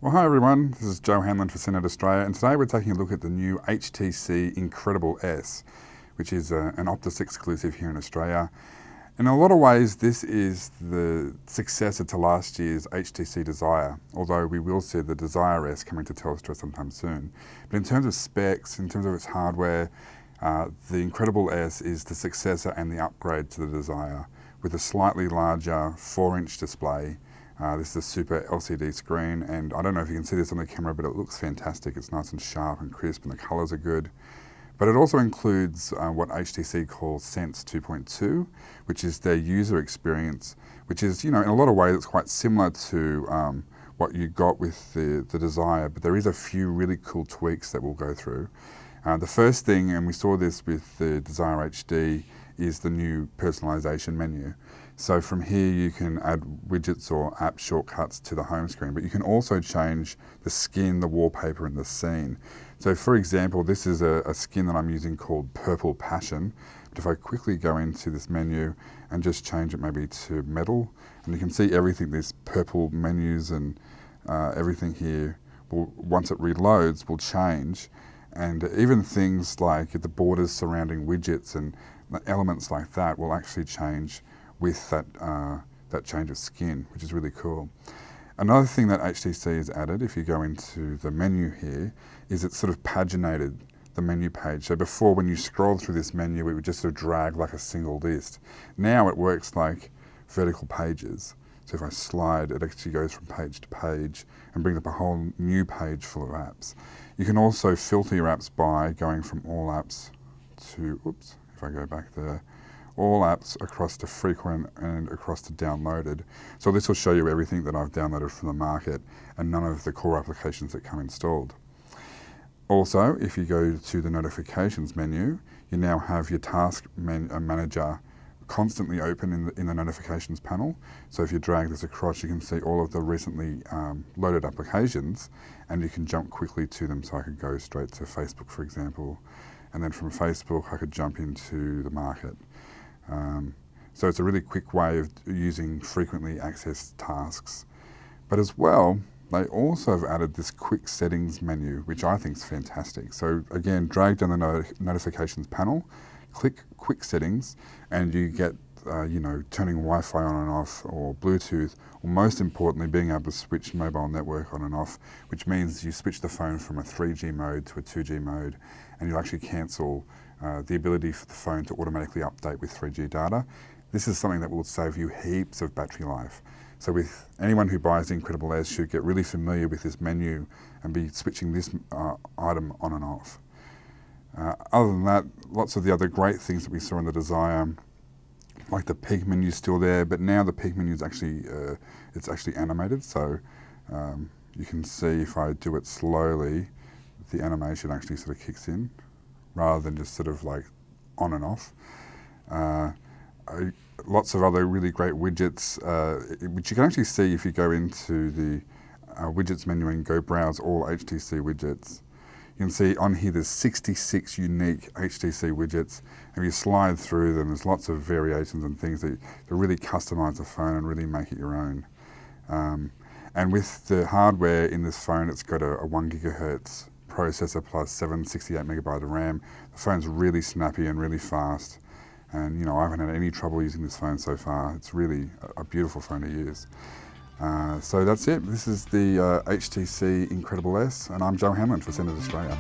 Well, hi everyone, this is Joe Hanlon for Senate Australia, and today we're taking a look at the new HTC Incredible S, which is an Optus exclusive here in Australia. In a lot of ways, this is the successor to last year's HTC Desire, although we will see the Desire S coming to Telstra sometime soon. But in terms of specs, in terms of its hardware, the Incredible S is the successor and the upgrade to the Desire, with a slightly larger 4-inch display. This is a super LCD screen, and I don't know if you can see this on the camera, but it looks fantastic. It's nice and sharp and crisp, and the colours are good. But it also includes what HTC calls Sense 2.2, which is their user experience, which is, in a lot of ways, it's quite similar to what you got with the Desire, but there is a few really cool tweaks that we'll go through. The first thing, and we saw this with the Desire HD, is the new personalization menu. So from here you can add widgets or app shortcuts to the home screen, but you can also change the skin, the wallpaper and the scene. So for example, this is a skin that I'm using called Purple Passion. But if I quickly go into this menu and just change it maybe to metal, and you can see everything, these purple menus and everything here, once it reloads, will change. And even things like the borders surrounding widgets and elements like that will actually change with that change of skin, which is really cool. Another thing that HTC has added, if you go into the menu here, is it's sort of paginated the menu page. So before, when you scroll through this menu, it would just sort of drag like a single list. Now it works like vertical pages. So if I slide, it actually goes from page to page and brings up a whole new page full of apps. You can also filter your apps by going from all apps to, oops, if I go back there, all apps across to frequent and across to downloaded. So this will show you everything that I've downloaded from the market and none of the core applications that come installed. Also, if you go to the notifications menu, you now have your task manager constantly open in the notifications panel. So if you drag this across, you can see all of the recently loaded applications, and you can jump quickly to them. So I could go straight to Facebook, for example, and then from Facebook I could jump into the market. So it's a really quick way of using frequently accessed tasks. But as well, they also have added this quick settings menu, which I think is fantastic. So again, drag down the notifications panel, click quick settings, and you get turning Wi-Fi on and off, or Bluetooth, or most importantly, being able to switch mobile network on and off, which means you switch the phone from a 3G mode to a 2G mode, and you actually cancel the ability for the phone to automatically update with 3G data. This is something that will save you heaps of battery life. So with anyone who buys the Incredible S should get really familiar with this menu and be switching this item on and off. Other than that, lots of the other great things that we saw in the Desire, like the peak menu is still there, but now the peak menu is actually it's actually animated. So you can see if I do it slowly, the animation actually sort of kicks in, rather than just sort of like on and off. Lots of other really great widgets, which you can actually see if you go into the widgets menu and go browse all HTC widgets. You can see on here there's 66 unique HTC widgets. If you slide through them, there's lots of variations and things that really customize the phone and really make it your own. And with the hardware in this phone, it's got a 1 gigahertz processor plus 768 megabyte of RAM. The phone's really snappy and really fast. And I haven't had any trouble using this phone so far. It's really a beautiful phone to use. So that's it. This is the HTC Incredible S, and I'm Joe Hanlon for Senate Australia.